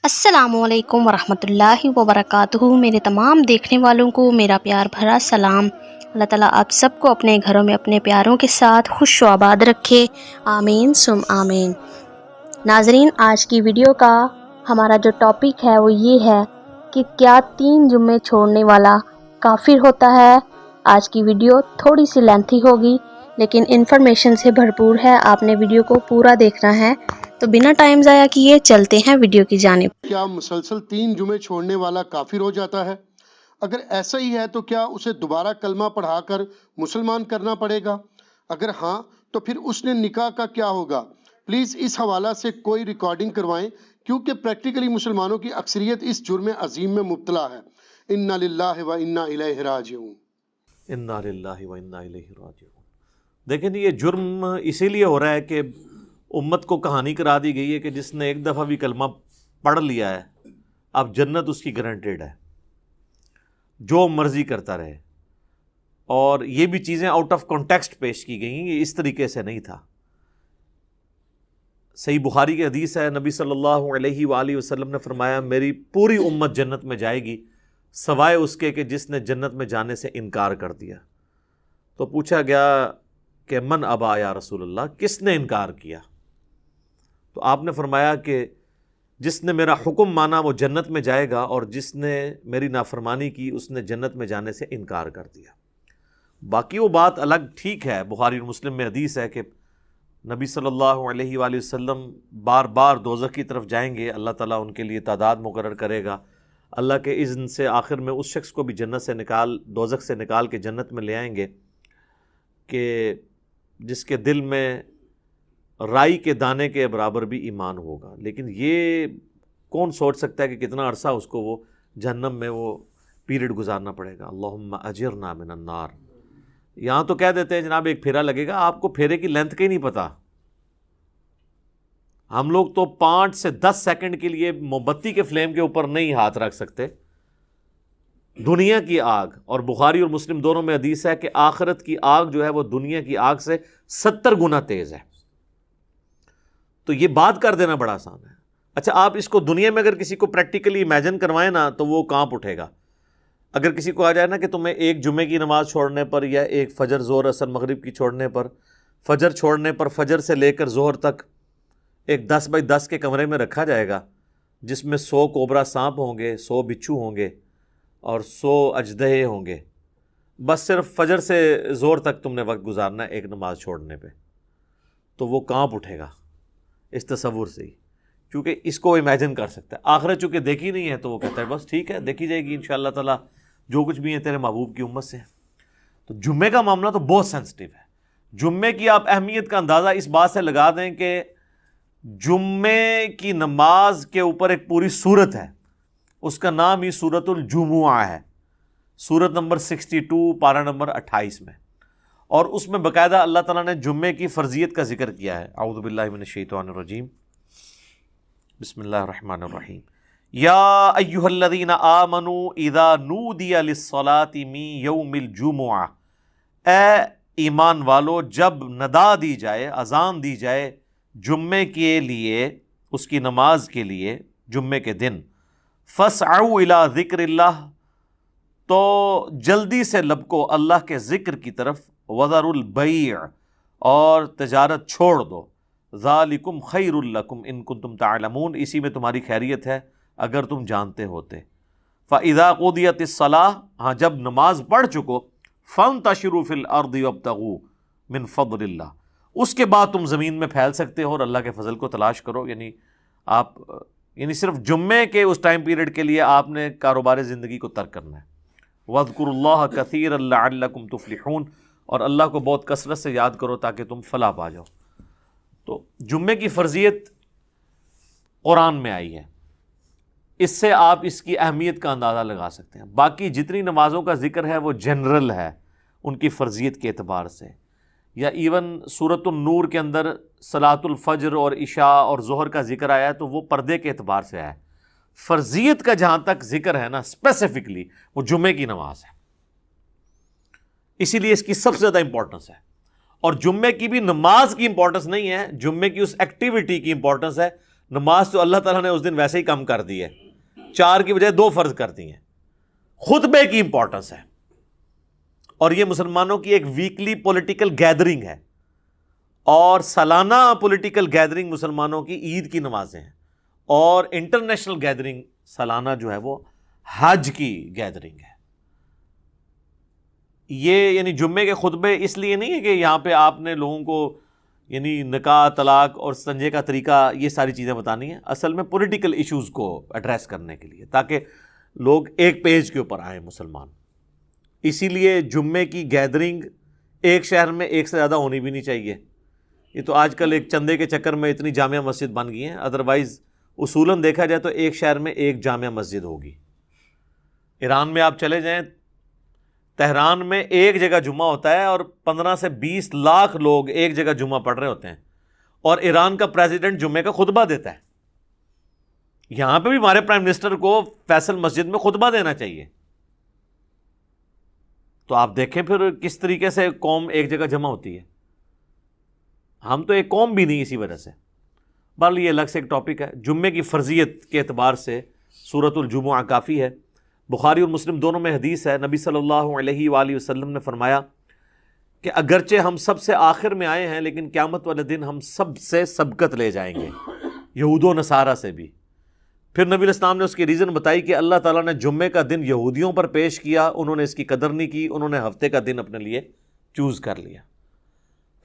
السلام علیکم ورحمۃ اللہ وبرکاتہ۔ میرے تمام دیکھنے والوں کو میرا پیار بھرا سلام۔ اللہ تعالیٰ آپ سب کو اپنے گھروں میں اپنے پیاروں کے ساتھ خوش و آباد رکھے، آمین ثم آمین۔ ناظرین، آج کی ویڈیو کا ہمارا جو ٹاپک ہے وہ یہ ہے کہ کیا 3 جمعے چھوڑنے والا کافر ہوتا ہے۔ آج کی ویڈیو تھوڑی سی لینتھی ہوگی لیکن انفارمیشن سے بھرپور ہے، آپ نے ویڈیو کو پورا دیکھنا ہے۔ تو بنا ٹائم ضائع کیے چلتے ہیں ویڈیو کی جانب۔ کیا مسلسل 3 جمعے چھوڑنے والا کافر ہو جاتا ہے؟ اگر ایسا ہی ہے تو کیا اسے دوبارہ کلمہ پڑھا کر مسلمان کرنا پڑے گا؟ اگر ہاں تو پھر اس نے نکاح کا کیا ہوگا؟ پلیز اس حوالہ سے کوئی ریکارڈنگ کروائیں، کیونکہ پریکٹیکلی مسلمانوں کی اکثریت اس جرم عظیم میں مبتلا ہے۔ انا للہ و انا الیہ راجعون۔ انا للہ و انا الیہ راجعون۔ دیکھیں یہ جرم اسی لیے ہو رہا ہے کہ امت کو کہانی کرا دی گئی ہے کہ جس نے ایک دفعہ بھی کلمہ پڑھ لیا ہے اب جنت اس کی گارنٹیڈ ہے، جو مرضی کرتا رہے۔ اور یہ بھی چیزیں آؤٹ آف کانٹیکسٹ پیش کی گئی ہیں، یہ اس طریقے سے نہیں تھا۔ صحیح بخاری کی حدیث ہے، نبی صلی اللہ علیہ وآلہ وسلم نے فرمایا میری پوری امت جنت میں جائے گی سوائے اس کے کہ جس نے جنت میں جانے سے انکار کر دیا۔ تو پوچھا گیا کہ من ابا یا رسول اللہ، کس نے انکار کیا؟ تو آپ نے فرمایا کہ جس نے میرا حکم مانا وہ جنت میں جائے گا، اور جس نے میری نافرمانی کی اس نے جنت میں جانے سے انکار کر دیا۔ باقی وہ بات الگ ٹھیک ہے، بخاری اور مسلم میں حدیث ہے کہ نبی صلی اللہ علیہ وآلہ وسلم بار بار دوزخ کی طرف جائیں گے، اللہ تعالیٰ ان کے لیے تعداد مقرر کرے گا، اللہ کے اذن سے آخر میں اس شخص کو بھی جنت سے دوزخ سے نکال کے جنت میں لے آئیں گے کہ جس کے دل میں رائی کے دانے کے برابر بھی ایمان ہوگا۔ لیکن یہ کون سوچ سکتا ہے کہ کتنا عرصہ اس کو وہ جہنم میں وہ پیریڈ گزارنا پڑے گا۔ اللہم اجرنا من النار۔ یہاں تو کہہ دیتے ہیں جناب ایک پھیرا لگے گا، آپ کو پھیرے کی لینتھ کا ہی نہیں پتا۔ ہم لوگ تو 5 سے 10 سیکنڈ کے لیے موم بتی کے فلیم کے اوپر نہیں ہاتھ رکھ سکتے۔ دنیا کی آگ، اور بخاری اور مسلم دونوں میں حدیث ہے کہ آخرت کی آگ جو ہے وہ دنیا کی آگ سے 70 گنا تیز ہے۔ تو یہ بات کر دینا بڑا آسان ہے۔ اچھا، آپ اس کو دنیا میں اگر کسی کو پریکٹیکلی امیجن کروائیں نا تو وہ کانپ اٹھے گا۔ اگر کسی کو آ جائے نا کہ تمہیں ایک جمعے کی نماز چھوڑنے پر، یا ایک فجر ظہر اثر مغرب کی چھوڑنے پر، فجر چھوڑنے پر فجر سے لے کر ظہر تک ایک 10 بائی 10 کے کمرے میں رکھا جائے گا جس میں 100 کوبرا سانپ ہوں گے، 100 بچھو ہوں گے اور 100 اژدہے ہوں گے، بس صرف فجر سے ظہر تک تم نے وقت گزارنا ہے ایک نماز چھوڑنے پہ، تو وہ کانپ اٹھے گا اس تصور سے ہی، کیونکہ اس کو امیجن کر سکتا ہے۔ آخرت چونکہ دیکھی نہیں ہے تو وہ کہتا ہے بس ٹھیک ہے، دیکھی جائے گی انشاءاللہ تعالیٰ، جو کچھ بھی ہے تیرے محبوب کی امت سے ہے۔ تو جمعے کا معاملہ تو بہت سینسٹیو ہے۔ جمعے کی آپ اہمیت کا اندازہ اس بات سے لگا دیں کہ جمعے کی نماز کے اوپر ایک پوری سورت ہے، اس کا نام ہی سورۃ الجمعہ ہے، سورت نمبر 62 پارہ نمبر 28 میں، اور اس میں باقاعدہ اللہ تعالیٰ نے جمعے کی فرضیت کا ذکر کیا ہے۔ اعوذ باللہ من الشیطان الرجیم، بسم اللہ الرحمن الرحیم۔ یا ایہا الذین آمنوا اذا نودی للصلاة من یوم الجمعہ، اے ایمان والو جب ندا دی جائے، اذان دی جائے جمعے کے لیے، اس کی نماز کے لیے جمعے کے دن، فاسعوا الی ذکر اللہ، تو جلدی سے لبکو اللہ کے ذکر کی طرف، وذروا البیع، اور تجارت چھوڑ دو، ذالکم خیر لکم ان کنتم تعلمون، اسی میں تمہاری خیریت ہے اگر تم جانتے ہوتے۔ فاذا قضیت الصلاۃ، ہاں جب نماز پڑھ چکو، فانتشروا فی الارض وابتغوا من فضل اللہ، اس کے بعد تم زمین میں پھیل سکتے ہو اور اللہ کے فضل کو تلاش کرو۔ یعنی صرف جمعے کے اس ٹائم پیریڈ کے لیے آپ نے کاروبار زندگی کو ترک کرنا ہے۔ وَاذْكُرُوا اللَّهَ كَثِيرًا لَعَلَّكُمْ تُفْلِحُونَ، اور اللہ کو بہت کثرت سے یاد کرو تاکہ تم فلاح پا جاؤ۔ تو جمعے کی فرضیت قرآن میں آئی ہے، اس سے آپ اس کی اہمیت کا اندازہ لگا سکتے ہیں۔ باقی جتنی نمازوں کا ذکر ہے وہ جنرل ہے ان کی فرضیت کے اعتبار سے، یا ایون سورۃ النور کے اندر صلاۃ الفجر اور عشاء اور ظہر کا ذکر آیا ہے تو وہ پردے کے اعتبار سے آیا ہے۔ فرضیت کا جہاں تک ذکر ہے نا اسپیسیفکلی، وہ جمعے کی نماز ہے، اسی لیے اس کی سب سے زیادہ امپورٹنس ہے۔ اور جمعے کی بھی نماز کی امپورٹنس نہیں ہے، جمعے کی اس ایکٹیویٹی کی امپورٹنس ہے نماز تو اللہ تعالیٰ نے اس دن ویسے ہی کم کر دی ہے، 4 کی بجائے 2 فرض کر دی ہیں۔ خطبے کی امپورٹنس ہے، اور یہ مسلمانوں کی ایک ویکلی پولیٹیکل گیدرنگ ہے، اور سالانہ پولیٹیکل گیدرنگ مسلمانوں کی عید کی نمازیں ہیں، اور انٹرنیشنل گیدرنگ سالانہ جو ہے وہ حج کی گیدرنگ ہے۔ یہ یعنی جمعے کے خطبے اس لیے نہیں ہے کہ یہاں پہ آپ نے لوگوں کو یعنی نکاح، طلاق اور استنجے کا طریقہ یہ ساری چیزیں بتانی ہیں، اصل میں پولیٹیکل ایشوز کو ایڈریس کرنے کے لیے، تاکہ لوگ ایک پیج کے اوپر آئیں مسلمان۔ اسی لیے جمعے کی گیدرنگ ایک شہر میں ایک سے زیادہ ہونی بھی نہیں چاہیے۔ یہ تو آج کل ایک چندے کے چکر میں اتنی جامع مسجد بن گئی ہیں، ادروائز اصولاً دیکھا جائے تو ایک شہر میں ایک جامع مسجد ہوگی۔ ایران میں آپ چلے جائیں، تہران میں ایک جگہ جمعہ ہوتا ہے اور 15 سے 20 لاکھ لوگ ایک جگہ جمعہ پڑھ رہے ہوتے ہیں، اور ایران کا پریزیڈنٹ جمعے کا خطبہ دیتا ہے۔ یہاں پہ بھی ہمارے پرائم منسٹر کو فیصل مسجد میں خطبہ دینا چاہیے۔ تو آپ دیکھیں پھر کس طریقے سے قوم ایک جگہ جمع ہوتی ہے۔ ہم تو ایک قوم بھی نہیں اسی وجہ سے۔ بہرحال یہ الگ سے ایک ٹاپک ہے۔ جمعے کی فرضیت کے اعتبار سے سورۃ الجمعہ کافی ہے۔ بخاری اور مسلم دونوں میں حدیث ہے، نبی صلی اللہ علیہ وآلہ وسلم نے فرمایا کہ اگرچہ ہم سب سے آخر میں آئے ہیں، لیکن قیامت والے دن ہم سب سے سبقت لے جائیں گے، یہود و نصارہ سے بھی۔ پھر نبی علیہ السلام نے اس کی ریزن بتائی کہ اللہ تعالیٰ نے جمعے کا دن یہودیوں پر پیش کیا، انہوں نے اس کی قدر نہیں کی، انہوں نے ہفتے کا دن اپنے لیے چوز کر لیا۔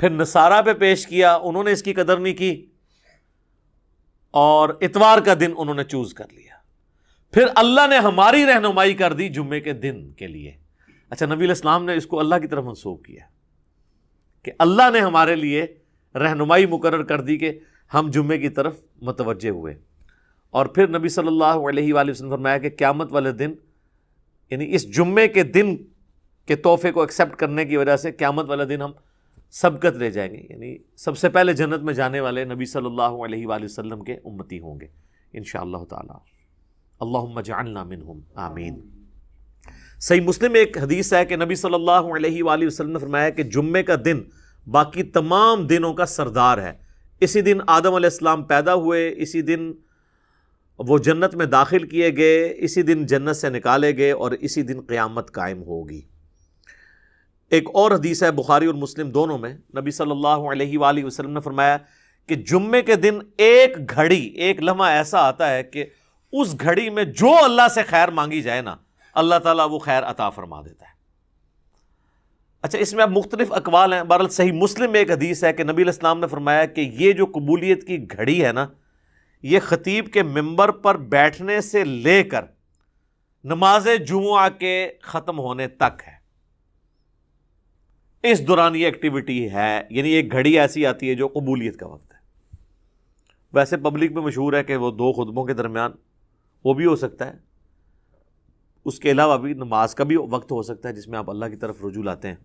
پھر نصارہ پہ پیش کیا، انہوں نے اس کی قدر نہیں کی، اور اتوار کا دن انہوں نے چوز کر لیا۔ پھر اللہ نے ہماری رہنمائی کر دی جمعے کے دن کے لیے۔ اچھا، نبی علیہ السلام نے اس کو اللہ کی طرف منسوب کیا کہ اللہ نے ہمارے لیے رہنمائی مقرر کر دی کہ ہم جمعے کی طرف متوجہ ہوئے۔ اور پھر نبی صلی اللہ علیہ وآلہ وسلم نے فرمایا کہ قیامت والے دن، یعنی اس جمعے کے دن کے تحفے کو ایکسیپٹ کرنے کی وجہ سے قیامت والے دن ہم سبقت لے جائیں گے، یعنی سب سے پہلے جنت میں جانے والے نبی صلی اللہ علیہ وآلہ وسلم کے امتی ہوں گے انشاءاللہ تعالی۔ اللہم اجعلنا منہم، آمین۔ صحیح مسلم میں ایک حدیث ہے کہ نبی صلی اللہ علیہ وآلہ وسلم نے فرمایا کہ جمعے کا دن باقی تمام دنوں کا سردار ہے۔ اسی دن آدم علیہ السلام پیدا ہوئے، اسی دن وہ جنت میں داخل کیے گئے، اسی دن جنت سے نکالے گئے، اور اسی دن قیامت قائم ہوگی۔ ایک اور حدیث ہے بخاری اور مسلم دونوں میں، نبی صلی اللہ علیہ وآلہ وسلم نے فرمایا کہ جمعے کے دن ایک گھڑی، ایک لمحہ ایسا آتا ہے کہ اس گھڑی میں جو اللہ سے خیر مانگی جائے نا، اللہ تعالیٰ وہ خیر عطا فرما دیتا ہے۔ اچھا، اس میں اب مختلف اقوال ہیں۔ بہرحال صحیح مسلم میں ایک حدیث ہے کہ نبی علیہ السلام نے فرمایا کہ یہ جو قبولیت کی گھڑی ہے نا، یہ خطیب کے ممبر پر بیٹھنے سے لے کر نماز جمعہ کے ختم ہونے تک ہے۔ اس دوران یہ ایکٹیویٹی ہے، یعنی ایک گھڑی ایسی آتی ہے جو قبولیت کا وقت ہے۔ ویسے پبلک میں مشہور ہے کہ وہ 2 خطبوں کے درمیان وہ بھی ہو سکتا ہے، اس کے علاوہ بھی نماز کا بھی وقت ہو سکتا ہے جس میں آپ اللہ کی طرف رجوع لاتے ہیں۔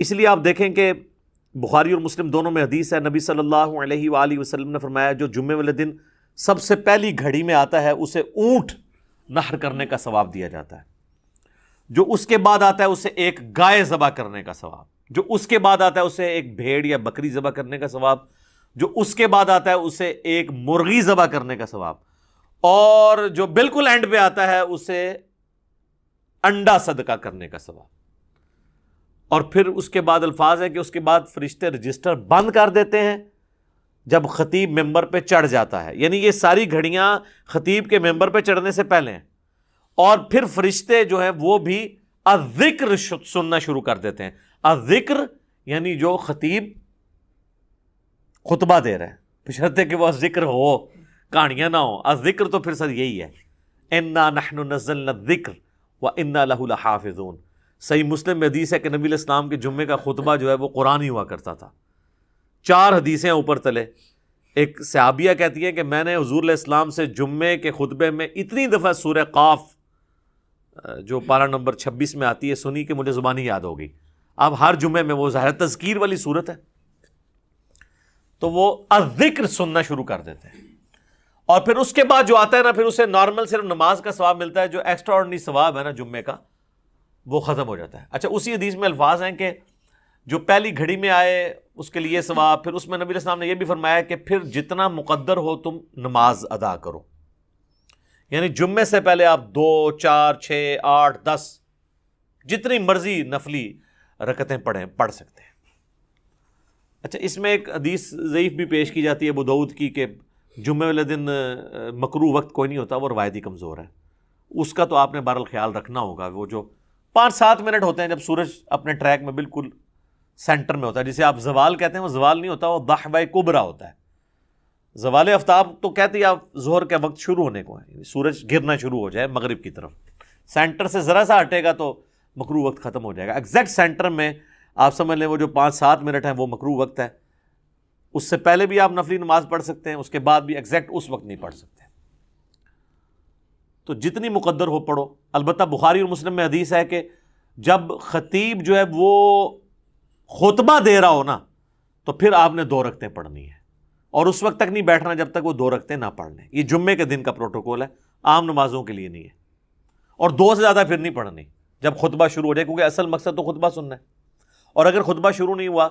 اس لیے آپ دیکھیں کہ بخاری اور مسلم دونوں میں حدیث ہے، نبی صلی اللہ علیہ وآلہ وسلم نے فرمایا جو جمعے والے دن سب سے پہلی گھڑی میں آتا ہے اسے اونٹ نحر کرنے کا ثواب دیا جاتا ہے، جو اس کے بعد آتا ہے اسے ایک گائے ذبح کرنے کا ثواب، جو اس کے بعد آتا ہے اسے ایک بھیڑ یا بکری ذبح کرنے کا ثواب، جو اس کے بعد آتا ہے اسے ایک مرغی ذبح کرنے کا ثواب، اور جو بالکل اینڈ پہ آتا ہے اسے انڈا صدقہ کرنے کا ثواب۔ اور پھر اس کے بعد الفاظ ہے کہ اس کے بعد فرشتے رجسٹر بند کر دیتے ہیں جب خطیب ممبر پہ چڑھ جاتا ہے، یعنی یہ ساری گھڑیاں خطیب کے ممبر پہ چڑھنے سے پہلے ہیں، اور پھر فرشتے جو ہیں وہ بھی الذکر سننا شروع کر دیتے ہیں۔ الذکر یعنی جو خطیب خطبہ دے رہے ہیں، بشرطے کہ وہ ذکر ہو، کہانیاں نہ ہو۔ الذکر تو پھر سر یہی ہے، انا نحن نزلنا الذکر وانا لہ لحافظون۔ صحیح مسلم میں حدیث ہے کہ نبی علیہ السلام کے جمعے کا خطبہ جو ہے وہ قرآن ہی ہوا کرتا تھا۔ 4 حدیثیں اوپر تلے۔ ایک صحابیہ کہتی ہے کہ میں نے حضور علیہ السلام سے جمعے کے خطبے میں اتنی دفعہ سورہ قاف جو پارہ نمبر 26 میں آتی ہے سنی کہ مجھے زبانی یاد ہو گئی۔ اب ہر جمعے میں وہ ظاہر تذکیر والی صورت ہے تو وہ الذکر سننا شروع کر دیتے ہیں، اور پھر اس کے بعد جو آتا ہے نا، پھر اسے نارمل صرف نماز کا ثواب ملتا ہے، جو ایکسٹرا آرڈنری ثواب ہے نا جمعے کا وہ ختم ہو جاتا ہے۔ اچھا، اسی حدیث میں الفاظ ہیں کہ جو پہلی گھڑی میں آئے اس کے لیے ثواب. پھر اس میں نبی علیہ السلام نے یہ بھی فرمایا کہ پھر جتنا مقدر ہو تم نماز ادا کرو. یعنی جمعے سے پہلے آپ 2 4 6 8 10 جتنی مرضی نفلی رکعتیں پڑھ سکتے ہیں. اچھا، اس میں ایک حدیث ضعیف بھی پیش کی جاتی ہے ابو داؤد کی کہ جمعے والے دن مکروہ وقت کوئی نہیں ہوتا، وہ روایتی کمزور ہے. اس کا تو آپ نے بہرحال خیال رکھنا ہوگا. وہ جو 5-7 منٹ ہوتے ہیں جب سورج اپنے ٹریک میں بالکل سینٹر میں ہوتا ہے، جسے آپ زوال کہتے ہیں، وہ زوال نہیں ہوتا، وہ ضحوہ کبریٰ ہوتا ہے. زوال آفتاب تو کہتے ہیں آپ ظہر کا وقت شروع ہونے کو ہے، سورج گرنا شروع ہو جائے مغرب کی طرف. سینٹر سے ذرا سا ہٹے گا تو مکروہ وقت ختم ہو جائے گا. ایگزیکٹ سینٹر میں آپ سمجھ لیں وہ جو 5-7 منٹ ہیں وہ مکروہ وقت ہے. اس سے پہلے بھی آپ نفلی نماز پڑھ سکتے ہیں، اس کے بعد بھی ایگزیکٹ اس وقت نہیں پڑھ سکتے. تو جتنی مقدر ہو پڑھو. البتہ بخاری اور مسلم میں حدیث ہے کہ جب خطیب جو ہے وہ خطبہ دے رہا ہو نا تو پھر آپ نے 2 رکعتیں پڑھنی ہے، اور اس وقت تک نہیں بیٹھنا جب تک وہ 2 رکعتیں نہ پڑھ لیں. یہ جمعے کے دن کا پروٹوکول ہے، عام نمازوں کے لیے نہیں ہے. اور 2 سے زیادہ پھر نہیں پڑھنی جب خطبہ شروع ہو جائے، کیونکہ اصل مقصد تو خطبہ سننا ہے. اور اگر خطبہ شروع نہیں ہوا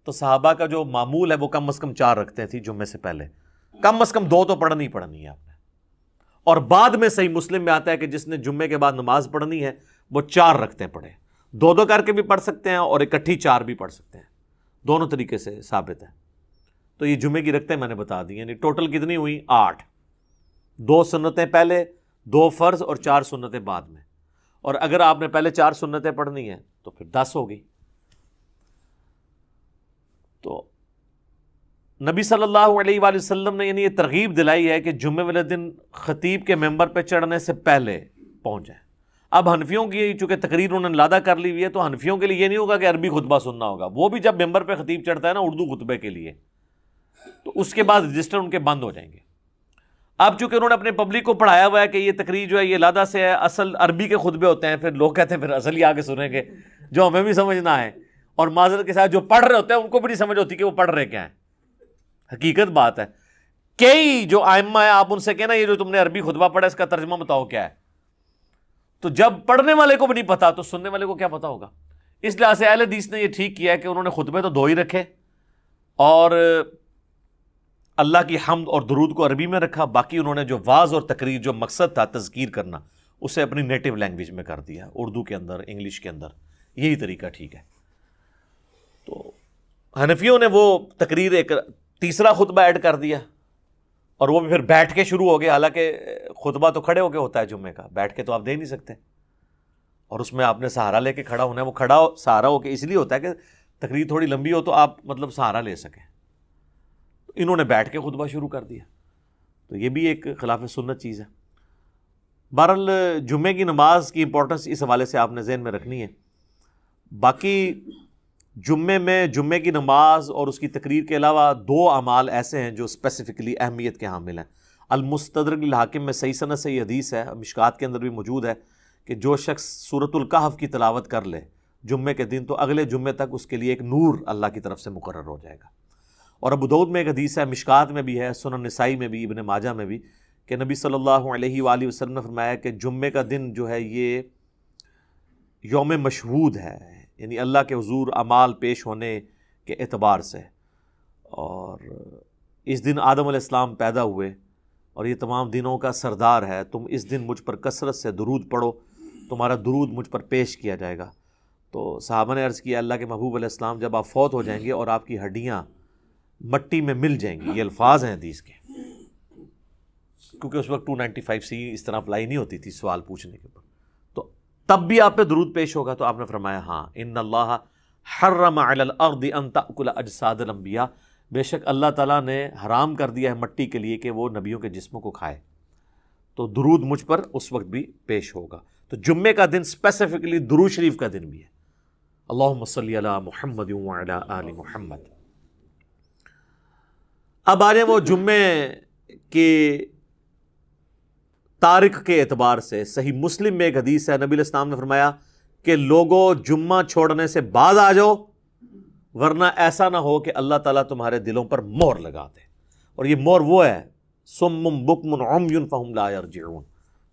تو صحابہ کا جو معمول ہے وہ کم از کم 4 رکعتیں تھی جمعے سے پہلے، کم از کم 2 تو پڑھنی ہے آپ نے. اور بعد میں صحیح مسلم میں آتا ہے کہ جس نے جمعے کے بعد نماز پڑھنی ہے وہ 4 رکعتیں پڑھے. 2 کر کے بھی پڑھ سکتے ہیں اور اکٹھی 4 بھی پڑھ سکتے ہیں، دونوں طریقے سے ثابت ہے. تو یہ جمعے کی رکعتیں میں نے بتا دی، یعنی ٹوٹل کتنی ہوئی؟ 8. 2 سنتیں پہلے، 2 فرض اور 4 سنتیں بعد میں. اور اگر آپ نے پہلے 4 سنتیں پڑھنی ہیں تو پھر 10 ہوگی. تو نبی صلی اللہ علیہ وآلہ وسلم نے یعنی یہ ترغیب دلائی ہے کہ جمعے والے دن خطیب کے ممبر پہ چڑھنے سے پہلے پہنچ جائیں. اب حنفیوں کی چونکہ تقریر انہوں نے لادہ کر لی ہوئی ہے تو حنفیوں کے لیے یہ نہیں ہوگا کہ عربی خطبہ سننا ہوگا. وہ بھی جب ممبر پہ خطیب چڑھتا ہے نا اردو خطبے کے لیے، تو اس کے بعد رجسٹر ان کے بند ہو جائیں گے. اب چونکہ انہوں نے اپنے پبلک کو پڑھایا ہوا ہے کہ یہ تقریر جو ہے یہ لادہ سے ہے، اصل عربی کے خطبے ہوتے ہیں، پھر لوگ کہتے ہیں پھر اصل ہی آگے سنیں گے جو ہمیں بھی سمجھنا ہے. اور معذرت کے ساتھ جو پڑھ رہے ہوتے ہیں ان کو بھی نہیں سمجھ ہوتی کہ وہ پڑھ رہے کیا ہیں. حقیقت بات ہے، کئی جو ائمہ ہیں آپ ان سے کہنا یہ جو تم نے عربی خطبہ پڑھا اس کا ترجمہ بتاؤ کیا ہے. تو جب پڑھنے والے کو بھی نہیں پتا تو سننے والے کو کیا پتا ہوگا. اس لحاظ سے اہل حدیث نے یہ ٹھیک کیا ہے کہ انہوں نے خطبے تو 2 ہی رکھے اور اللہ کی حمد اور درود کو عربی میں رکھا، باقی انہوں نے جو واعظ اور تقریر جو مقصد تھا تذکیر کرنا اسے اپنی نیٹو لینگویج میں کر دیا، اردو کے اندر، انگلش کے اندر. یہی طریقہ ٹھیک ہے. تو حنفیوں نے وہ تقریر ایک تیسرا خطبہ ایڈ کر دیا اور وہ بھی پھر بیٹھ کے شروع ہو گیا. حالانکہ خطبہ تو کھڑے ہو کے ہوتا ہے جمعے کا، بیٹھ کے تو آپ دے نہیں سکتے. اور اس میں آپ نے سہارا لے کے کھڑا ہونا ہے. وہ کھڑا سہارا ہو کے اس لیے ہوتا ہے کہ تقریر تھوڑی لمبی ہو تو آپ مطلب سہارا لے سکیں. انہوں نے بیٹھ کے خطبہ شروع کر دیا، تو یہ بھی ایک خلاف سنت چیز ہے. بہرحال جمعے کی نماز کی امپورٹنس اس حوالے سے آپ نے ذہن میں رکھنی ہے. باقی جمعے میں جمعے کی نماز اور اس کی تقریر کے علاوہ 2 اعمال ایسے ہیں جو اسپیسیفکلی اہمیت کے حامل ہیں. المستدرک الحاکم میں صحیح سند سے یہ حدیث ہے، مشکات کے اندر بھی موجود ہے، کہ جو شخص سورۃ الکہف کی تلاوت کر لے جمعے کے دن تو اگلے جمعے تک اس کے لیے ایک نور اللہ کی طرف سے مقرر ہو جائے گا. اور ابو داؤد میں ایک حدیث ہے، مشکات میں بھی ہے، سنن نسائی میں بھی، ابن ماجہ میں بھی، کہ نبی صلی اللہ علیہ وآلہ وسلم نے فرمایا کہ جمعے کا دن جو ہے یہ یوم مشہود ہے، یعنی اللہ کے حضور اعمال پیش ہونے کے اعتبار سے. اور اس دن آدم علیہ السلام پیدا ہوئے اور یہ تمام دنوں کا سردار ہے. تم اس دن مجھ پر کثرت سے درود پڑھو، تمہارا درود مجھ پر پیش کیا جائے گا. تو صحابہ نے عرض کیا اللہ کے محبوب علیہ السلام جب آپ فوت ہو جائیں گے اور آپ کی ہڈیاں مٹی میں مل جائیں گی، یہ الفاظ ہیں حدیث کے، کیونکہ اس وقت 295C اس طرح اپلائی نہیں ہوتی تھی سوال پوچھنے کے اوپر، تو تب بھی آپ پہ درود پیش ہوگا. تو آپ نے فرمایا ہاں، ان اللہ حرم علی الارض ان تأکل اجساد الانبیاء، بے شک اللہ تعالیٰ نے حرام کر دیا ہے مٹی کے لیے کہ وہ نبیوں کے جسموں کو کھائے. تو درود مجھ پر اس وقت بھی پیش ہوگا. تو جمعے کا دن اسپیسیفکلی درود شریف کا دن بھی ہے. اللہم صلی علی محمد وعلی آل محمد. اب آ جائیں وہ جمعے کے تاریخ کے اعتبار سے. صحیح مسلم میں ایک حدیث ہے، نبی علیہ السلام نے فرمایا کہ لوگوں جمعہ چھوڑنے سے بعد آ جاؤ ورنہ ایسا نہ ہو کہ اللہ تعالیٰ تمہارے دلوں پر مہر لگا دے. اور یہ مہر وہ ہے صم بکم عمی فہم لا یرجعون،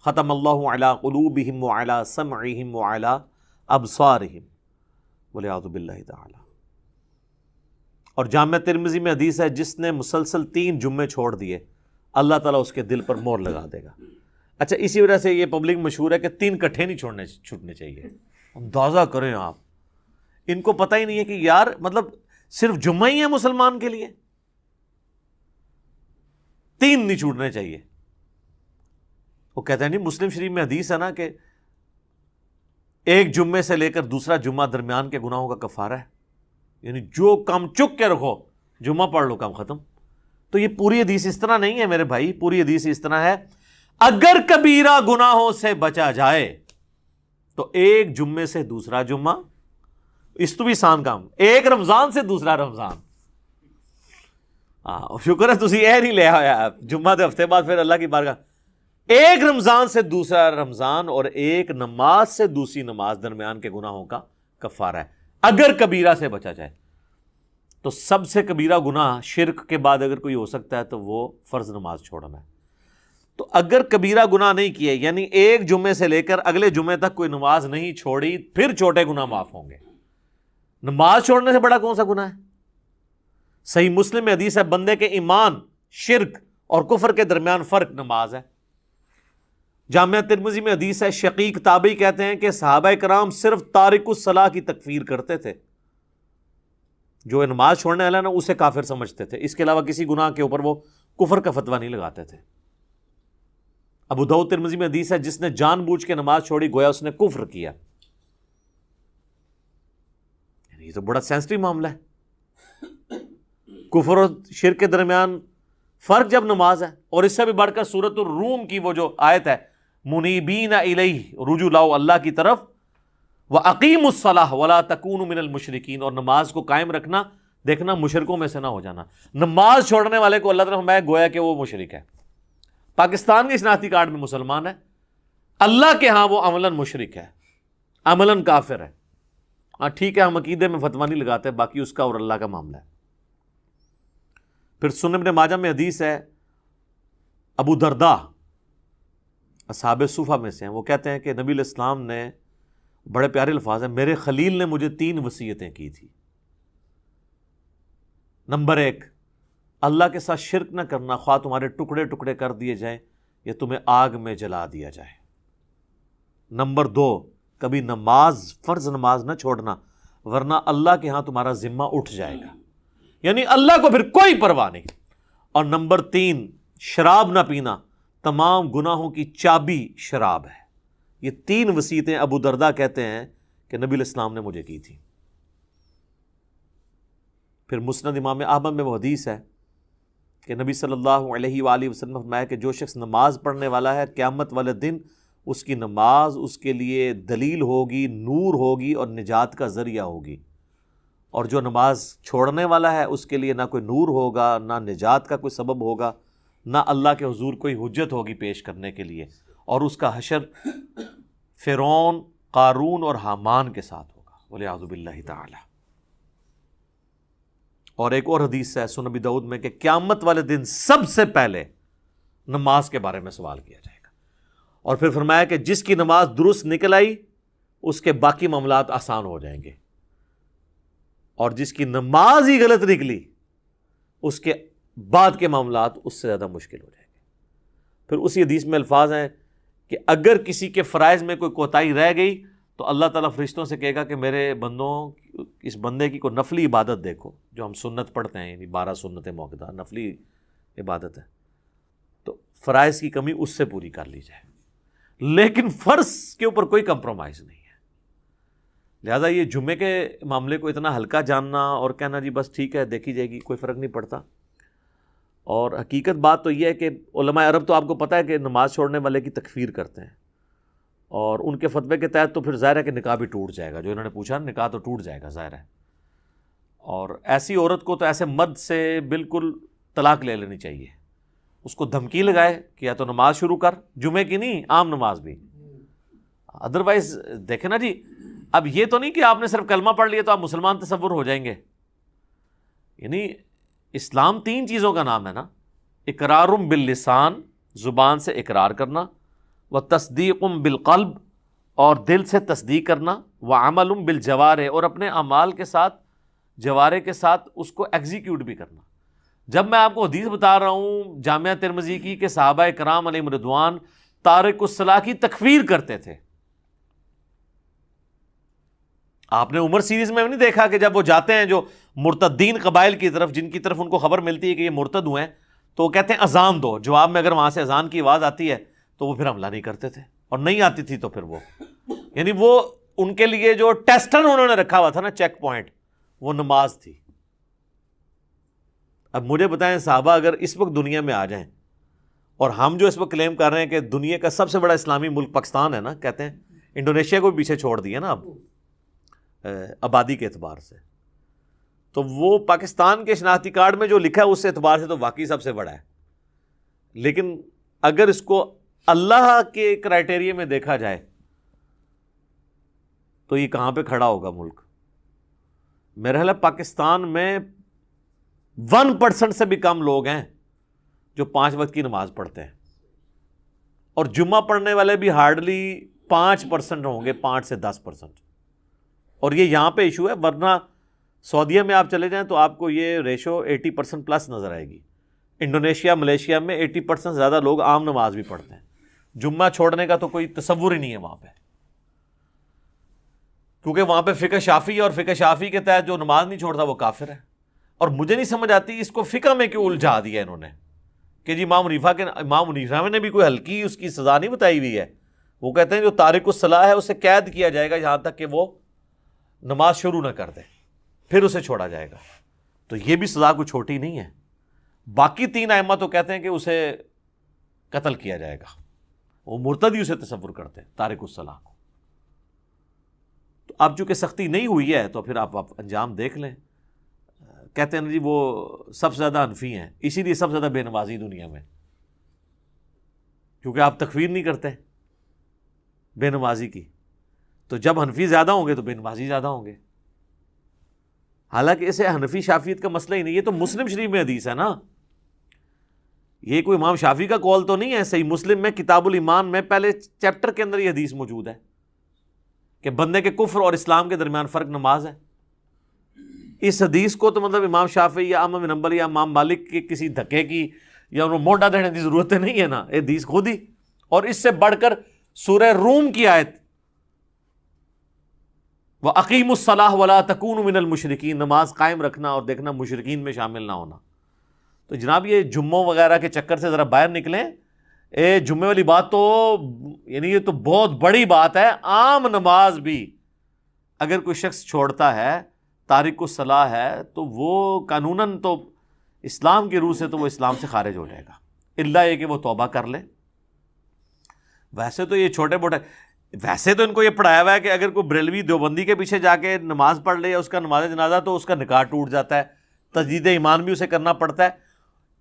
ختم اللہ علی قلوبہم وعلی سمعہم وعلی ابصارہم والعیاذ باللہ تعالی. اور جامع ترمذی میں حدیث ہے جس نے مسلسل 3 جمعے چھوڑ دیے اللہ تعالیٰ اس کے دل پر مہر لگا دے گا. اچھا اسی وجہ سے یہ پبلک مشہور ہے کہ 3 کٹھے نہیں چھوٹنے چاہیے. اندازہ کریں آپ, ان کو پتہ ہی نہیں ہے کہ یار مطلب صرف جمعہ ہی ہے مسلمان کے لیے, 3 نہیں چھوٹنے چاہیے. وہ کہتے ہیں نہیں مسلم شریف میں حدیث ہے نا کہ ایک جمعے سے لے کر دوسرا جمعہ درمیان کے گناہوں کا کفارہ ہے, یعنی جو کام چک کے رکھو جمعہ پڑھ لو کام ختم. تو یہ پوری حدیث اس طرح نہیں ہے میرے بھائی, پوری حدیث اس طرح ہے اگر کبیرہ گناہوں سے بچا جائے تو ایک جمعے سے دوسرا جمعہ, اس تو بھی آسان کام, ایک رمضان سے دوسرا رمضان. شکر ہے تسی اے نہیں لے آیا جمعہ دے ہفتے بعد پھر اللہ کی بارگاہ, ایک رمضان سے دوسرا رمضان اور ایک نماز سے دوسری نماز درمیان کے گناہوں کا کفارہ ہے اگر کبیرہ سے بچا جائے. تو سب سے کبیرہ گناہ شرک کے بعد اگر کوئی ہو سکتا ہے تو وہ فرض نماز چھوڑنا ہے. تو اگر کبیرہ گناہ نہیں کیے, یعنی ایک جمعے سے لے کر اگلے جمعے تک کوئی نماز نہیں چھوڑی, پھر چھوٹے گناہ معاف ہوں گے. نماز چھوڑنے سے بڑا کون سا گناہ ہے؟ صحیح مسلم میں حدیث ہے بندے کے ایمان, شرک اور کفر کے درمیان فرق نماز ہے. جامعہ ترمذی میں حدیث ہے شقیق تابعی کہتے ہیں کہ صحابہ کرام صرف تارک الصلاح کی تکفیر کرتے تھے, جو نماز چھوڑنے والا نا اسے کافر سمجھتے تھے, اس کے علاوہ کسی گناہ کے اوپر وہ کفر کا فتویٰ نہیں لگاتے تھے. ابو داؤد ترمذی میں حدیث ہے جس نے جان بوجھ کے نماز چھوڑی گویا اس نے کفر کیا. یہ تو بڑا سینسٹیو معاملہ ہے, کفر اور شرک کے درمیان فرق جب نماز ہے. اور اس سے بھی بڑھ کر سورۃ الروم کی وہ جو آیت ہے منیبین الیہ, رجوع لاؤ اللہ کی طرف, وَأَقِیمُوا الصَّلَاةَ وَلَا تَکُونُوا مِنَ الْمُشْرِکِینَ, اور نماز کو قائم رکھنا, دیکھنا مشرکوں میں سے نہ ہو جانا. نماز چھوڑنے والے کو اللہ تعالیٰ فرمایا گویا کہ وہ مشرک ہے. پاکستان کے شناختی کارڈ میں مسلمان ہے, اللہ کے ہاں وہ عملاً مشرک ہے, عملاً کافر ہے. ہاں ٹھیک ہے, ہم عقیدے میں فتویٰ نہیں لگاتے, باقی اس کا اور اللہ کا معاملہ ہے. پھر سنن ابن ماجہ میں حدیث ہے ابو درداء اصحاب صفہ میں سے ہیں, وہ کہتے ہیں کہ نبی علیہ السلام نے, بڑے پیارے الفاظ ہیں, میرے خلیل نے مجھے 3 وصیتیں کی تھی. نمبر 1, اللہ کے ساتھ شرک نہ کرنا, خواہ تمہارے ٹکڑے ٹکڑے کر دیے جائیں یا تمہیں آگ میں جلا دیا جائے. نمبر 2, کبھی نماز, فرض نماز نہ چھوڑنا ورنہ اللہ کے ہاں تمہارا ذمہ اٹھ جائے گا, یعنی اللہ کو پھر کوئی پرواہ نہیں. اور نمبر 3, شراب نہ پینا, تمام گناہوں کی چابی شراب ہے. یہ 3 وصیتیں ابو درداء کہتے ہیں کہ نبی علیہ السلام نے مجھے کی تھی. پھر مسند امام احمد میں وہ حدیث ہے کہ نبی صلی اللہ علیہ وآلہ وسلم فرمایا کہ جو شخص نماز پڑھنے والا ہے قیامت والے دن اس کی نماز اس کے لیے دلیل ہوگی, نور ہوگی اور نجات کا ذریعہ ہوگی. اور جو نماز چھوڑنے والا ہے اس کے لیے نہ کوئی نور ہوگا, نہ نجات کا کوئی سبب ہوگا, نہ اللہ کے حضور کوئی حجت ہوگی پیش کرنے کے لیے, اور اس کا حشر فرعون, قارون اور حامان کے ساتھ ہوگا والعیاذ باللہ تعالی. اور ایک اور حدیث ہے سنن ابی داؤد میں کہ قیامت والے دن سب سے پہلے نماز کے بارے میں سوال کیا جائے گا. اور پھر فرمایا کہ جس کی نماز درست نکل آئی اس کے باقی معاملات آسان ہو جائیں گے, اور جس کی نماز ہی غلط نکلی اس کے بعد کے معاملات اس سے زیادہ مشکل ہو جائیں گے. پھر اسی حدیث میں الفاظ ہیں کہ اگر کسی کے فرائض میں کوئی کوتاہی رہ گئی تو اللہ تعالیٰ فرشتوں سے کہے گا کہ میرے بندوں, اس بندے کی کوئی نفلی عبادت دیکھو, جو ہم سنت پڑھتے ہیں, یعنی 12 سنت موقدہ نفلی عبادت ہے, تو فرائض کی کمی اس سے پوری کر لی جائے. لیکن فرض کے اوپر کوئی کمپرومائز نہیں ہے. لہٰذا یہ جمعے کے معاملے کو اتنا ہلکا جاننا اور کہنا جی بس ٹھیک ہے دیکھی جائے گی, کوئی فرق نہیں پڑتا. اور حقیقت بات تو یہ ہے کہ علماء عرب تو آپ کو پتہ ہے کہ نماز چھوڑنے والے کی تکفیر کرتے ہیں, اور ان کے فتوے کے تحت تو پھر ظاہر ہے کہ نکاح بھی ٹوٹ جائے گا. جو انہوں نے پوچھا نکاح تو ٹوٹ جائے گا ظاہر ہے. اور ایسی عورت کو تو ایسے مرد سے بالکل طلاق لے لینی چاہیے, اس کو دھمکی لگائے کہ یا تو نماز شروع کر, جمعے کی نہیں عام نماز بھی, ادروائز دیکھیں نا جی, اب یہ تو نہیں کہ آپ نے صرف کلمہ پڑھ لیا تو آپ مسلمان تصور ہو جائیں گے. یعنی اسلام 3 چیزوں کا نام ہے نا, اقرار باللسان, زبان سے اقرار کرنا, و تصدیق بالقلب, اور دل سے تصدیق کرنا, و عمل بالجوارح, اور اپنے اعمال کے ساتھ جوارے کے ساتھ اس کو ایگزیکیوٹ بھی کرنا. جب میں آپ کو حدیث بتا رہا ہوں جامعہ ترمذی کی کہ صحابہ کرام علیہم رضوان تارک الصلاح کی تکفیر کرتے تھے. آپ نے عمر سیریز میں نہیں دیکھا کہ جب وہ جاتے ہیں جو مرتدین قبائل کی طرف، جن کی طرف ان کو خبر ملتی ہے کہ یہ مرتد ہوئے ہیں، تو وہ کہتے ہیں اذان دو. جواب میں اگر وہاں سے اذان کی آواز آتی ہے تو وہ پھر حملہ نہیں کرتے تھے، اور نہیں آتی تھی تو پھر وہ یعنی وہ ان کے لیے جو ٹیسٹر انہوں نے رکھا ہوا تھا نا، چیک پوائنٹ، وہ نماز تھی. اب مجھے بتائیں صحابہ اگر اس وقت دنیا میں آ جائیں، اور ہم جو اس وقت کلیم کر رہے ہیں کہ دنیا کا سب سے بڑا اسلامی ملک پاکستان ہے نا، کہتے ہیں انڈونیشیا کو بھی پیچھے چھوڑ دیا نا اب آبادی کے اعتبار سے، تو وہ پاکستان کے شناختی کارڈ میں جو لکھا ہے اس اعتبار سے تو واقعی سب سے بڑا ہے. لیکن اگر اس کو اللہ کے کرائٹیریا میں دیکھا جائے تو یہ کہاں پہ کھڑا ہوگا ملک؟ میرا خیال ہے پاکستان میں 1% سے بھی کم لوگ ہیں جو 5 وقت کی نماز پڑھتے ہیں، اور جمعہ پڑھنے والے بھی ہارڈلی 5% ہوں گے، 5 سے 10%. اور یہ یہاں پہ ایشو ہے، ورنہ سعودیہ میں آپ چلے جائیں تو آپ کو یہ ریشو 80% پلس نظر آئے گی. انڈونیشیا، ملیشیا میں 80% زیادہ لوگ عام نماز بھی پڑھتے ہیں. جمعہ چھوڑنے کا تو کوئی تصور ہی نہیں ہے وہاں پہ، کیونکہ وہاں پہ فقہ شافعی، اور فقہ شافعی کے تحت جو نماز نہیں چھوڑتا وہ کافر ہے. اور مجھے نہیں سمجھ آتی اس کو فقہ میں کیوں الجھا دیا انہوں نے کہ جی امام حنیفہ نے بھی کوئی ہلکی اس کی سزا نہیں بتائی ہوئی ہے. وہ کہتے ہیں جو تارک الصلاح ہے اسے قید کیا جائے گا یہاں تک کہ وہ نماز شروع نہ کر دے، پھر اسے چھوڑا جائے گا. تو یہ بھی سزا کوئی چھوٹی نہیں ہے. باقی 3 ائمہ تو کہتے ہیں کہ اسے قتل کیا جائے گا، وہ مرتدی اسے تصور کرتے ہیں تارک الصلاح کو. تو اب چونکہ سختی نہیں ہوئی ہے تو پھر آپ انجام دیکھ لیں. کہتے ہیں جی وہ سب سے زیادہ حنفی ہیں، اسی لیے سب سے زیادہ بے نمازی دنیا میں، کیونکہ آپ تکفیر نہیں کرتے بے نمازی کی. تو جب حنفی زیادہ ہوں گے تو بے نمازی زیادہ ہوں گے. حالانکہ اسے حنفی شافعیت کا مسئلہ ہی نہیں، یہ تو مسلم شریف میں حدیث ہے نا، یہ کوئی امام شافعی کا قول تو نہیں ہے. صحیح مسلم میں کتاب الایمان میں پہلے چیپٹر کے اندر یہ حدیث موجود ہے کہ بندے کے کفر اور اسلام کے درمیان فرق نماز ہے. اس حدیث کو تو مطلب امام شافعی یا احمد بن حنبل یا امام مالک کے کسی دھکے کی یا انہوں مونڈا دینے کی ضرورت نہیں ہے نا، یہ حدیث خود ہی. اور اس سے بڑھ کر سورہ روم کی آیت وَأَقِيمُوا الصَّلَاةَ وَلَا تَكُونُوا مِنَ الْمُشْرِكِينَ، نماز قائم رکھنا اور دیکھنا مشرکین میں شامل نہ ہونا. تو جناب یہ جمعوں وغیرہ کے چکر سے ذرا باہر نکلیں. جمعے والی بات تو یعنی یہ تو بہت بڑی بات ہے. عام نماز بھی اگر کوئی شخص چھوڑتا ہے، تارک الصلاح ہے، تو وہ قانوناً تو اسلام کی روح سے تو وہ اسلام سے خارج ہو جائے گا، الا یہ کہ وہ توبہ کر لے. ویسے تو یہ چھوٹے موٹے، ویسے تو ان کو یہ پڑھایا ہوا ہے کہ اگر کوئی بریلوی دیوبندی کے پیچھے جا کے نماز پڑھ لے یا اس کا نماز جنازہ تو اس کا نکاح ٹوٹ جاتا ہے، تجدید ایمان بھی اسے کرنا پڑتا ہے.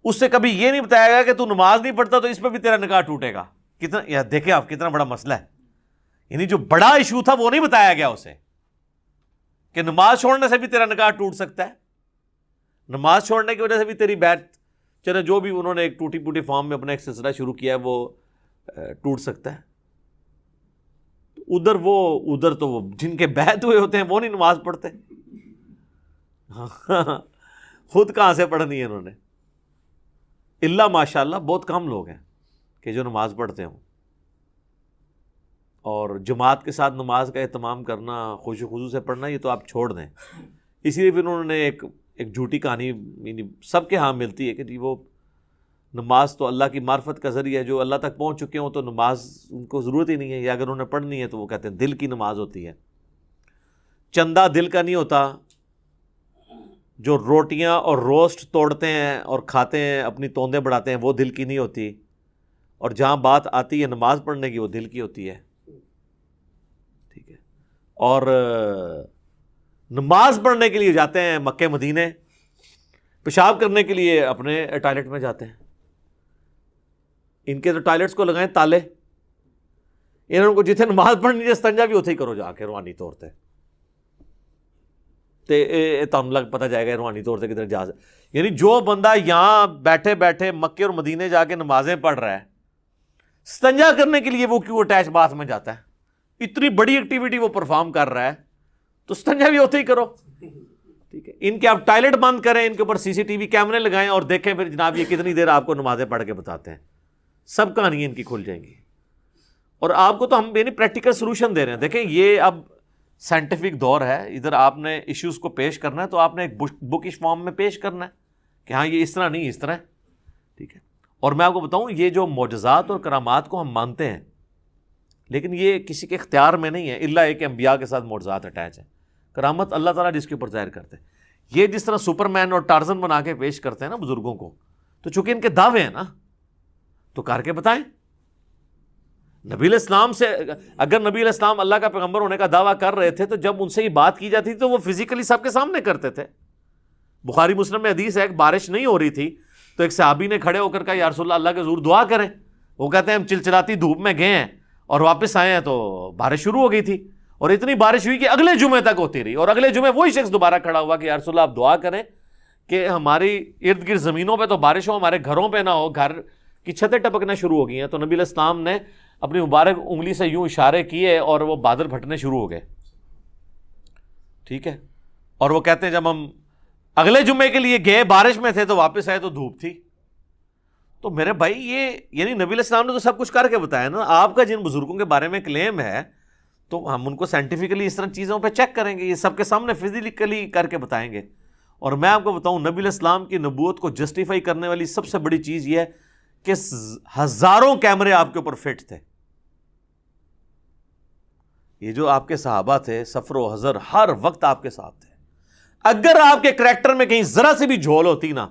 اس سے کبھی یہ نہیں بتایا گیا کہ تو نماز نہیں پڑھتا تو اس پہ بھی تیرا نکاح ٹوٹے گا. کتنا یا دیکھیں آپ کتنا بڑا مسئلہ ہے. یعنی جو بڑا ایشو تھا وہ نہیں بتایا گیا اسے کہ نماز چھوڑنے سے بھی تیرا نکاح ٹوٹ سکتا ہے، نماز چھوڑنے کی وجہ سے بھی تیری بیعت، چلے جو بھی انہوں نے ایک ٹوٹی پوٹی فارم میں اپنا ایک سلسلہ شروع کیا ہے وہ ٹوٹ سکتا ہے. ادھر تو وہ جن کے بیعت ہوئے ہوتے ہیں وہ نہیں نماز پڑھتے. خود کہاں سے پڑھنی ہے انہوں نے؟ اللہ ماشاء اللہ بہت کم لوگ ہیں کہ جو نماز پڑھتے ہوں. اور جماعت کے ساتھ نماز کا اہتمام کرنا، خوش و خضوع سے پڑھنا، یہ تو آپ چھوڑ دیں. اسی لیے پھر انہوں نے ایک جھوٹی کہانی یعنی سب کے ہاں ملتی ہے کہ جی وہ نماز تو اللہ کی معرفت کا ذریعہ ہے، جو اللہ تک پہنچ چکے ہوں تو نماز ان کو ضرورت ہی نہیں ہے، یا اگر انہوں نے پڑھنی ہے تو وہ کہتے ہیں دل کی نماز ہوتی ہے. چندہ دل کا نہیں ہوتا. جو روٹیاں اور روسٹ توڑتے ہیں اور کھاتے ہیں، اپنی توندیں بڑھاتے ہیں، وہ دل کی نہیں ہوتی. اور جہاں بات آتی ہے نماز پڑھنے کی وہ دل کی ہوتی ہے. ٹھیک ہے. اور نماز پڑھنے کے لیے جاتے ہیں مکے مدینے، پیشاب کرنے کے لیے اپنے ٹوائلٹ میں جاتے ہیں. ان کے تو ٹوائلٹس کو لگائیں تالے. انہوں کو جتنے نماز پڑھنی ہے استنجا بھی اتنے ہی کرو جا کے روحانی طور پہ. لگ پتہ جائے گا روحانی طور سے کدھر جا سکے. یعنی جو بندہ یہاں بیٹھے بیٹھے مکے اور مدینے جا کے نمازیں پڑھ رہا ہے، استنجا کرنے کے لیے وہ کیوں اٹیچ باتھ میں جاتا ہے؟ اتنی بڑی ایکٹیویٹی وہ پرفارم کر رہا ہے تو استنجا بھی ہوتے ہی کرو. ٹھیک ہے، ان کے آپ ٹوائلٹ بند کریں، ان کے اوپر سی سی ٹی وی کیمرے لگائیں اور دیکھیں پھر جناب یہ کتنی دیر آپ کو نمازیں پڑھ کے بتاتے ہیں، سب کہانیاں ان کی کھل جائیں گی. اور آپ کو تو ہم یعنی پریکٹیکل سولوشن دے رہے ہیں. دیکھیں یہ اب سائنٹیفک دور ہے، ادھر آپ نے ایشوز کو پیش کرنا ہے تو آپ نے ایک بکش فارم میں پیش کرنا ہے کہ ہاں یہ اس طرح نہیں، اس طرح ہے. ٹھیک ہے، اور میں آپ کو بتاؤں یہ جو معجزات اور کرامات کو ہم مانتے ہیں لیکن یہ کسی کے اختیار میں نہیں ہے، الا ایک انبیاء کے ساتھ معجزات اٹیچ ہیں. کرامت اللہ تعالیٰ جس کے اوپر ظاہر کرتے ہیں. یہ جس طرح سپر مین اور ٹارزن بنا کے پیش کرتے ہیں نا بزرگوں کو، تو چونکہ ان کے دعوے ہیں نا تو کر کے بتائیں. نبی علیہ السلام سے اگر نبی علیہ السلام اللہ کا پیغمبر ہونے کا دعویٰ کر رہے تھے تو جب ان سے یہ بات کی جاتی تھی تو وہ فزیکلی سب کے سامنے کرتے تھے. بخاری مسلم میں حدیث ہے کہ بارش نہیں ہو رہی تھی تو ایک صحابی نے کھڑے ہو کر کہا یا رسول اللہ کے حضور دعا کریں. وہ کہتے ہیں ہم چلچلاتی دھوپ میں گئے ہیں اور واپس آئے ہیں تو بارش شروع ہو گئی تھی، اور اتنی بارش ہوئی کہ اگلے جمعے تک ہوتی رہی، اور اگلے جمعے وہی شخص دوبارہ کھڑا ہوا کہ یا رسول اللہ آپ دعا کریں کہ ہماری ارد گرد زمینوں پہ تو بارش ہو، ہمارے گھروں پہ نہ ہو، گھر کی چھتیں ٹپکنا شروع ہو گئی ہیں. تو نبی علیہ السلام نے اپنی مبارک انگلی سے یوں اشارے کیے اور وہ بادل پھٹنے شروع ہو گئے. ٹھیک ہے، اور وہ کہتے ہیں جب ہم اگلے جمعے کے لیے گئے بارش میں تھے تو واپس آئے تو دھوپ تھی. تو میرے بھائی یہ یعنی نبی علیہ السلام نے تو سب کچھ کر کے بتایا نا. آپ کا جن بزرگوں کے بارے میں کلیم ہے تو ہم ان کو سائنٹیفکلی اس طرح چیزوں پہ چیک کریں گے، یہ سب کے سامنے فزیکلی کر کے بتائیں گے. اور میں آپ کو بتاؤں نبی علیہ السلام کی نبوت کو جسٹیفائی کرنے والی سب سے بڑی چیز یہ ہے کہ ہزاروں کیمرے آپ کے اوپر فٹ تھے. یہ جو آپ کے صحابہ تھے سفر و حضر ہر وقت آپ کے ساتھ تھے. اگر آپ کے کریکٹر میں کہیں ذرا سی بھی جھول ہوتی نا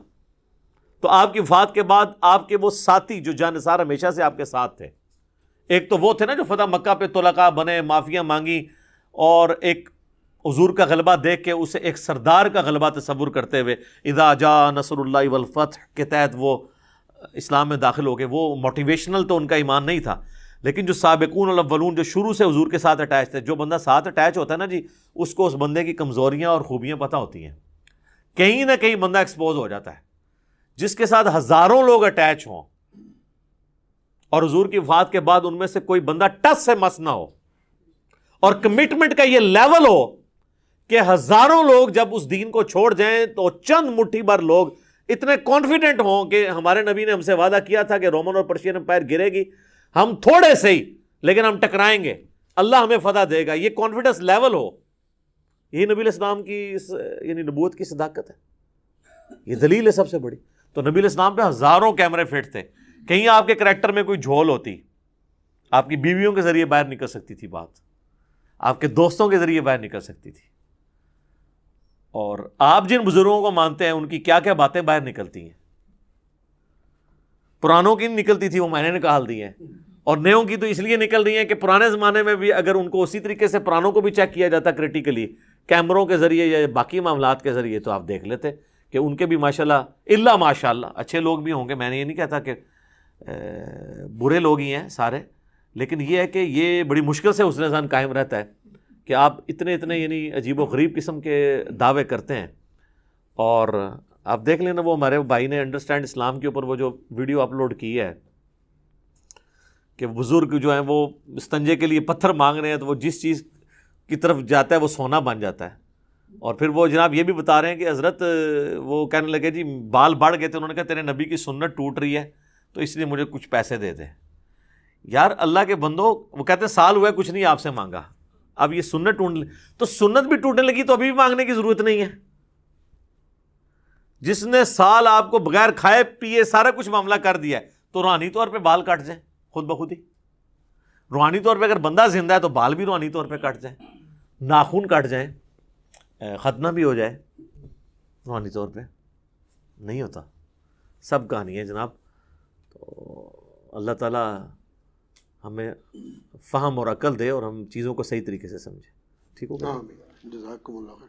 تو آپ کی وفات کے بعد آپ کے وہ ساتھی جو جانثار ہمیشہ سے آپ کے ساتھ تھے، ایک تو وہ تھے نا جو فتح مکہ پہ طلقاء بنے، معافیاں مانگی، اور ایک حضور کا غلبہ دیکھ کے اسے ایک سردار کا غلبہ تصور کرتے ہوئے اذا جاء نصر اللہ والفتح کے تحت وہ اسلام میں داخل ہو گئے. وہ موٹیویشنل تو ان کا ایمان نہیں تھا، لیکن جو سابقون الاولون جو شروع سے حضور کے ساتھ اٹیچ تھے، جو بندہ ساتھ اٹیچ ہوتا ہے نا جی اس کو اس بندے کی کمزوریاں اور خوبیاں پتہ ہوتی ہیں. کہیں نہ کہیں بندہ ایکسپوز ہو جاتا ہے. جس کے ساتھ ہزاروں لوگ اٹیچ ہوں اور حضور کی وفات کے بعد ان میں سے کوئی بندہ ٹس سے مس نہ ہو، اور کمٹمنٹ کا یہ لیول ہو کہ ہزاروں لوگ جب اس دین کو چھوڑ جائیں تو چند مٹھی بھر لوگ اتنے کانفیڈنٹ ہوں کہ ہمارے نبی نے ہم سے وعدہ کیا تھا کہ رومن اور پرشین امپائر گرے گی، ہم تھوڑے سے ہی لیکن ہم ٹکرائیں گے، اللہ ہمیں فتح دے گا. یہ کانفیڈنس لیول ہو، یہی نبی علیہ السلام کی یعنی نبوت کی صداقت ہے. یہ دلیل ہے سب سے بڑی. تو نبی علیہ السلام پہ ہزاروں کیمرے فٹ تھے. کہیں آپ کے کریکٹر میں کوئی جھول ہوتی، آپ کی بیویوں کے ذریعے باہر نکل سکتی تھی بات، آپ کے دوستوں کے ذریعے باہر نکل سکتی تھی، اور آپ جن بزرگوں کو مانتے ہیں ان کی کیا کیا باتیں باہر نکلتی ہیں. پرانوں کی نکلتی تھی وہ میں نے نکال دی ہیں، اور نیوں کی تو اس لیے نکل رہی ہیں کہ پرانے زمانے میں بھی اگر ان کو اسی طریقے سے پرانوں کو بھی چیک کیا جاتا کریٹیکلی کیمروں کے ذریعے یا باقی معاملات کے ذریعے تو آپ دیکھ لیتے کہ ان کے بھی ماشاءاللہ الا ماشاءاللہ اچھے لوگ بھی ہوں گے. میں نے یہ نہیں کہتا کہ برے لوگ ہی ہیں سارے، لیکن یہ ہے کہ یہ بڑی مشکل سے حسن ظن قائم رہتا ہے کہ آپ اتنے یعنی عجیب و غریب قسم کے دعوے کرتے ہیں. اور آپ دیکھ لینا وہ ہمارے بھائی نے انڈرسٹینڈ اسلام کے اوپر وہ جو ویڈیو اپلوڈ کی ہے کہ بزرگ جو ہیں وہ استنجے کے لیے پتھر مانگ رہے ہیں تو وہ جس چیز کی طرف جاتا ہے وہ سونا بن جاتا ہے. اور پھر وہ جناب یہ بھی بتا رہے ہیں کہ حضرت وہ کہنے لگے جی بال بڑھ گئے تھے، انہوں نے کہا تیرے نبی کی سنت ٹوٹ رہی ہے تو اس لیے مجھے کچھ پیسے دے دے. یار اللہ کے بندو، وہ کہتے ہیں سال ہوا ہے کچھ نہیں آپ سے مانگا، اب یہ سنت ٹوٹنے تو سنت بھی ٹوٹنے لگی تو ابھی بھی مانگنے کی ضرورت نہیں ہے. جس نے سال آپ کو بغیر کھائے پیے سارا کچھ معاملہ کر دیا ہے تو روحانی طور پہ بال کٹ جائیں خود بخود ہی. روحانی طور پہ اگر بندہ زندہ ہے تو بال بھی روحانی طور پہ کٹ جائیں، ناخن کٹ جائیں، ختنہ بھی ہو جائے، روحانی طور پہ نہیں ہوتا. سب کہانی ہے جناب. تو اللہ تعالیٰ ہمیں فہم اور عقل دے اور ہم چیزوں کو صحیح طریقے سے سمجھیں. ٹھیک ہوگا؟ جزاکم اللہ خیر.